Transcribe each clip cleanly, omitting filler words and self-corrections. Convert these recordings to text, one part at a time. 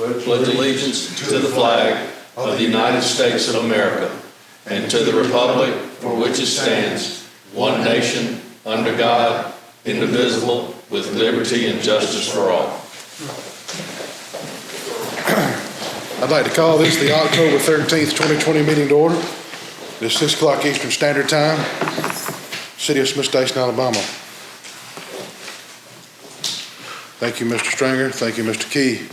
pledge allegiance to the flag of the United States of America and to the republic for which it stands, one nation, under God, indivisible, with liberty and justice for all. I'd like to call this the October 13th, 2020 meeting to order. It's 6 o'clock Eastern Standard Time, City of Smith Station, Alabama. Thank you, Mr. Stringer. Thank you, Mr. Key.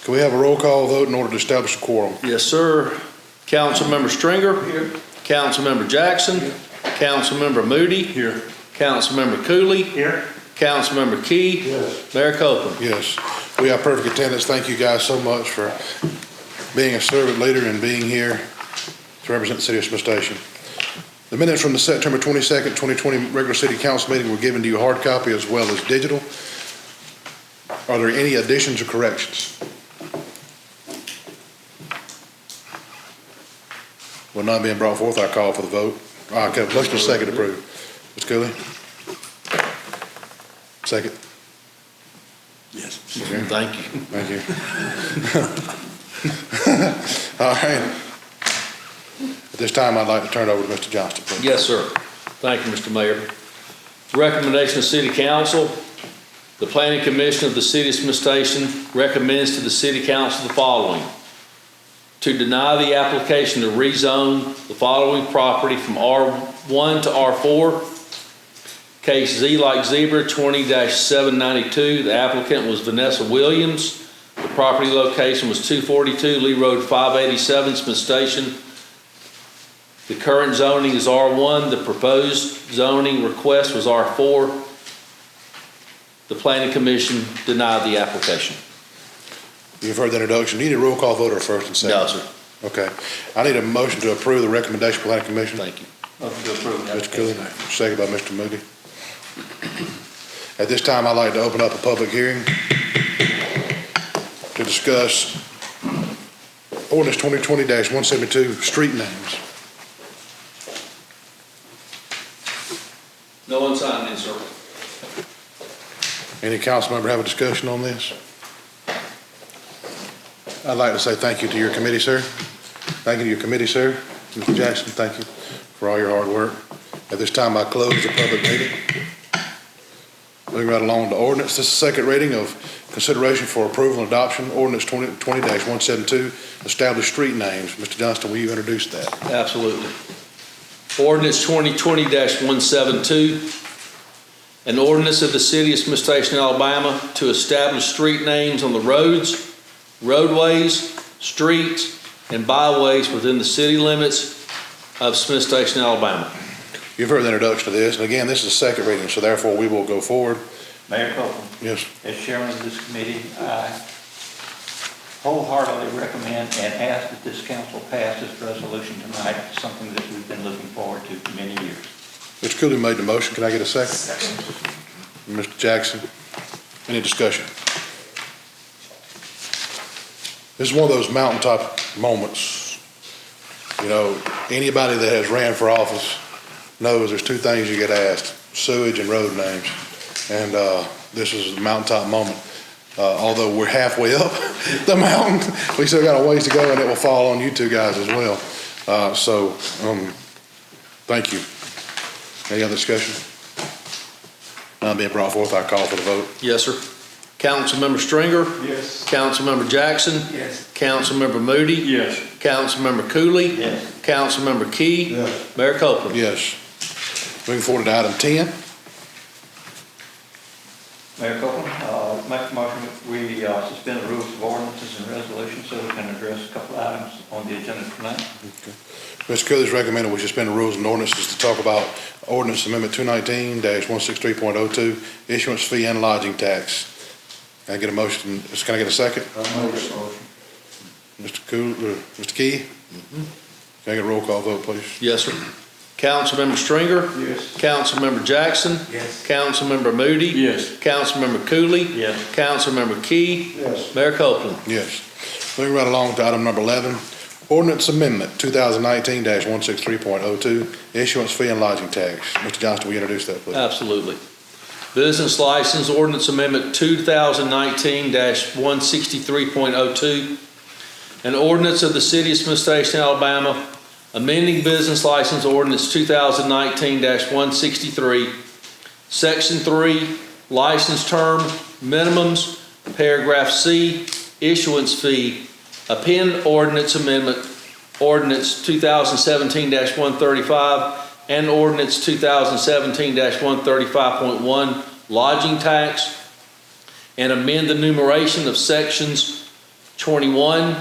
Can we have a roll call vote in order to establish a quorum? Yes, sir. Councilmember Stringer. Here. Councilmember Jackson. Here. Councilmember Moody. Here. Councilmember Cooley. Here. Councilmember Key. Yes. Mayor Copeland. Yes. We have perfect attendance. Thank you guys so much for being a servant leader and being here to represent the City of Smith Station. The minutes from the September 22nd, 2020 regular City Council meeting were given to you hard copy as well as digital. Are there any additions or corrections? With none being brought forth, I call for the vote. Okay, motion is second to approve. Mr. Cooley? Second. Yes. Thank you. Thank you. All right. At this time, I'd like to turn it over to Mr. Johnston, please. Yes, sir. Thank you, Mr. Mayor. Recommendation of City Council. The Planning Commission of the City of Smith Station recommends to the City Council the following: to deny the application to rezone the following property from R1 to R4. Case Z like Zebra 20-792. The applicant was Vanessa Williams. The property location was 242 Lee Road 587, Smith Station. The current zoning is R1. The proposed zoning request was R4. The Planning Commission denied the application. You've heard the introduction. Do you need a roll call vote or first and second? No, sir. Okay. I need a motion to approve the recommendation of the Planning Commission. Thank you. Motion to approve. Mr. Cooley, second by Mr. Moody. At this time, I'd like to open up a public hearing to discuss ordinance 2020-172, street names. No one signed in, sir. Any council member have a discussion on this? I'd like to say thank you to your committee, sir. Thank you to your committee, sir. Mr. Jackson, thank you for all your hard work. At this time, I close the public meeting. Moving right along to ordinance. This is the second reading of consideration for approval and adoption. Ordinance 2020-172, establish street names. Mr. Johnston, will you introduce that? Absolutely. Ordinance 2020-172, an ordinance of the City of Smith Station, Alabama, to establish street names on the roads, roadways, streets, and byways within the city limits of Smith Station, Alabama. You've heard the introduction of this, and again, this is the second reading, so therefore we will go forward. Mayor Copeland. Yes. As chairman of this committee, I wholeheartedly recommend and ask that this council pass this resolution tonight. It's something that we've been looking forward to for many years. Mr. Cooley made the motion. Can I get a second? Second. Mr. Jackson, any discussion? This is one of those mountaintop moments. You know, anybody that has ran for office knows there's two things you get asked: sewage and road names. And this is a mountaintop moment. Although we're halfway up the mountain, we still got a ways to go, and it will fall on you two guys as well. Thank you. Any other discussion? None being brought forth, I call for the vote. Yes, sir. Councilmember Stringer? Yes. Councilmember Jackson? Yes. Councilmember Moody? Yes. Councilmember Cooley? Yes. Councilmember Key? Yes. Mayor Copeland? Yes. Moving forward to item 10. Mayor Copeland, make the motion that we suspend the rules of ordinances and resolutions so we can address a couple items on the agenda tonight. Okay. Mr. Cooley is recommending we suspend the rules and ordinances to talk about ordinance amendment 219-163.02, issuance fee and lodging tax. Can I get a motion? Can I get a second? Mr. Key? Can I get a roll call vote, please? Yes, sir. Councilmember Stringer? Yes. Councilmember Jackson? Yes. Councilmember Moody? Yes. Councilmember Cooley? Yes. Councilmember Key? Yes. Mayor Copeland? Yes. Moving right along to item number 11, ordinance amendment 2019-163.02, issuance fee and lodging tax. Mr. Johnston, will you introduce that, please? Absolutely. Business License Ordinance Amendment 2019-163.02, an ordinance of the City of Smith Station, Alabama, amending Business License Ordinance 2019-163, Section 3, License Term, Minimums, Paragraph C, Issuance Fee, Append Ordinance Amendment, Ordinance 2017-135, and Ordinance 2017-135.1, Lodging Tax, and amend the numeration of Sections 21,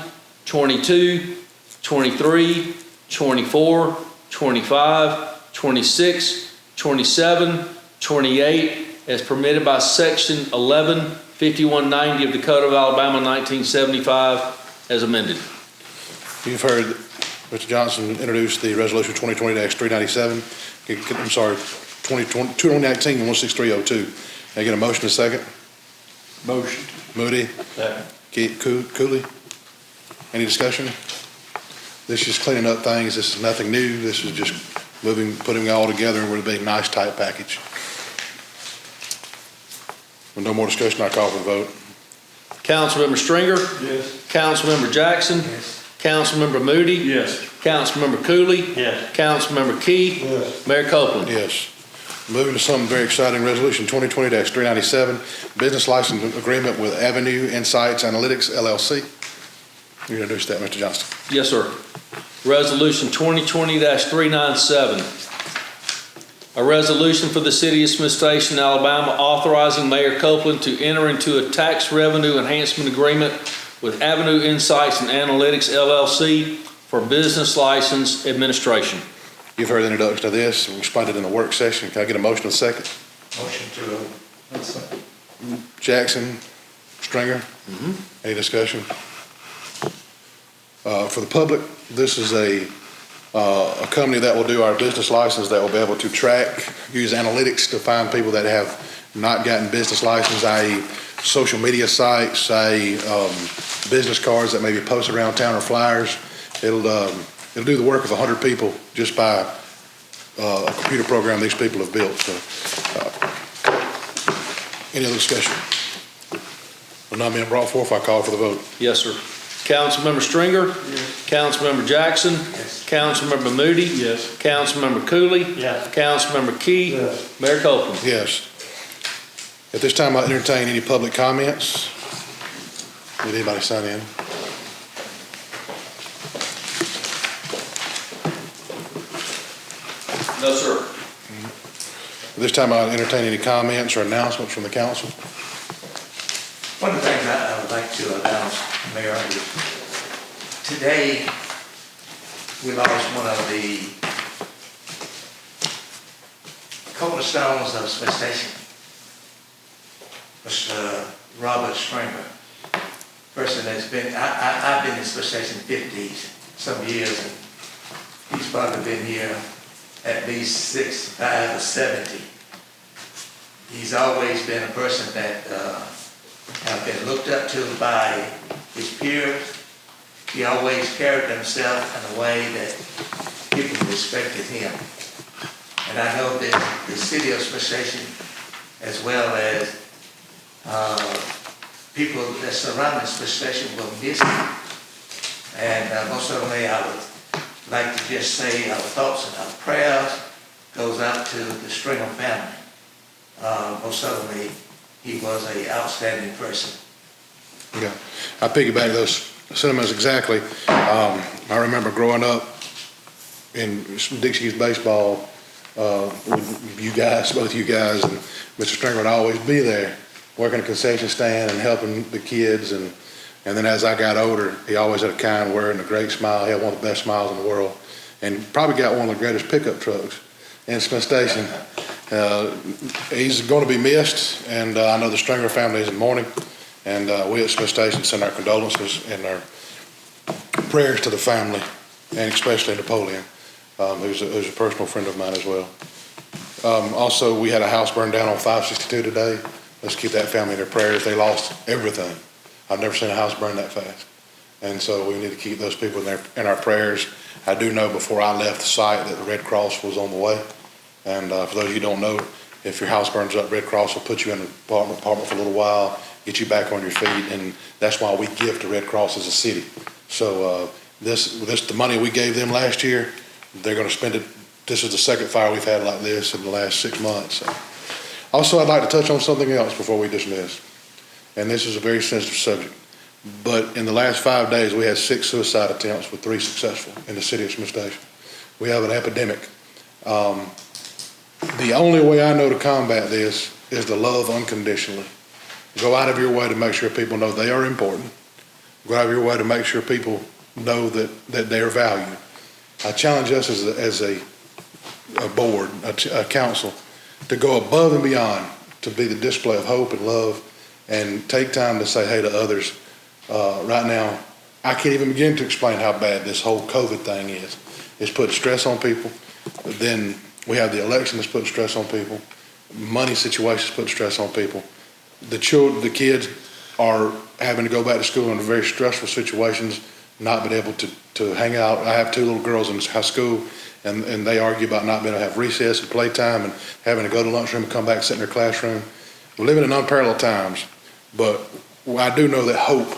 22, 23, 24, 25, 26, 27, 28, as permitted by Section 115190 of the Code of Alabama 1975, as amended. You've heard Mr. Johnson introduce the resolution 2020-397. I'm sorry, 2019 and 16302. Can I get a motion and a second? Motion. Moody, Second. Cooley. Any discussion? This is just cleaning up things. This is nothing new. This is just putting it all together and with a big, nice, tight package. With no more discussion, I call for the vote. Councilmember Stringer? Yes. Councilmember Jackson? Yes. Councilmember Moody? Yes. Councilmember Cooley? Yes. Councilmember Key? Yes. Mayor Copeland? Yes. Moving to something very exciting, Resolution 2020-397, Business License Agreement with Avenue Insights Analytics, LLC. You introduced that, Mr. Johnston. Yes, sir. Resolution 2020-397. A resolution for the City of Smith Station, Alabama, authorizing Mayor Copeland to enter into a tax revenue enhancement agreement with Avenue Insights and Analytics, LLC, for business license administration. You've heard the introduction of this. We explained it in the work session. Can I get a motion and a second? Motion to. Jackson, Stringer. Any discussion? For the public, this is a company that will do our business license that will be able to track, use analytics to find people that have not gotten business license, i.e. social media sites, i.e. business cards that may be posted around town or flyers. It'll do the work of 100 people just by a computer program these people have built. So, any other discussion? When none being brought forth, I call for the vote. Yes, sir. Councilmember Stringer? Yes. Councilmember Jackson? Yes. Councilmember Moody? Yes. Councilmember Cooley? Yes. Councilmember Key? Yes. Mayor Copeland? Yes. At this time, I entertain any public comments. Did anybody sign in? No, sir. At this time, I entertain any comments or announcements from the council. One of the things I would like to announce, Mayor, is today we lost one of the cornerstones of Smith Station, Mr. Robert Stringer. Person that's been, I've been in Smith Station 50 some years, and he's probably been here at least 65 or 70. He's always been a person that have been looked up to by his peers. He always carried himself in a way that people respected him. And I know that the city of Smith Station, as well as people that surround Smith Station, will miss him. And most certainly I would like to just say our thoughts and our prayers goes out to the Stringer family. Most certainly he was an outstanding person. Yeah, I piggyback those sentiments exactly. I remember growing up in Dixie Youth baseball with you guys, both you guys, and Mr. Stringer would always be there, working a concession stand and helping the kids. And then as I got older, he always had a kind word and a great smile. He had one of the best smiles in the world, and probably got one of the greatest pickup trucks in Smith Station. He's going to be missed, and I know the Stringer family is in mourning, and we at Smith Station send our condolences and our prayers to the family, and especially Napoleon, who's a personal friend of mine as well. Also, we had a house burned down on 562 today. Let's keep that family in their prayers. They lost everything. I've never seen a house burn that fast, and so we need to keep those people in our prayers. I do know before I left the site that the Red Cross was on the way. And for those of you who don't know, If your house burns up, Red Cross will put you in an apartment for a little while, get you back on your feet, and that's why we give to Red Cross as a city. So the money we gave them last year, they're going to spend it. This is the second fire we've had like this in the last 6 months. So. Also, I'd like to touch on something else before we dismiss, and this is a very sensitive subject. But in the last 5 days, we had 6 suicide attempts with 3 successful in the city of Smith Station. We have an epidemic. The only way I know to combat this is to love unconditionally. Go out of your way to make sure people know they are important. Go out of your way to make sure people know that they are valued. I challenge us as a board, a council, to go above and beyond, to be the display of hope and love, and take time to say hey to others. Right now, I can't even begin to explain how bad this whole COVID thing is. It's putting stress on people. Then we have the election that's putting stress on people. Money situations putting stress on people. The kids are having to go back to school in very stressful situations, not being able to hang out. I have 2 little girls in high school, and they argue about not being able to have recess and playtime and having to go to lunchroom and come back and sit in their classroom. We're living in unparalleled times, but I do know that hope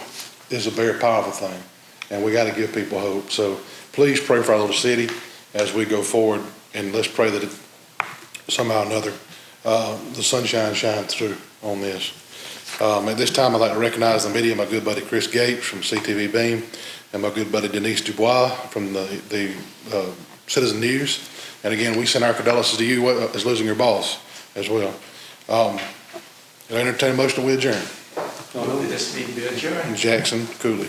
is a very powerful thing, and we got to give people hope. So please pray for our little city as we go forward, and let's pray that somehow or another the sunshine shines through on this. At this time, I'd like to recognize the media, my good buddy Chris Gates from CTV Beam, and my good buddy Denise Dubois from the Citizen News. And again, we send our condolences to you as losing your boss as well. I entertain a motion, we adjourn. Move this meeting be adjourned. Jackson Cooley.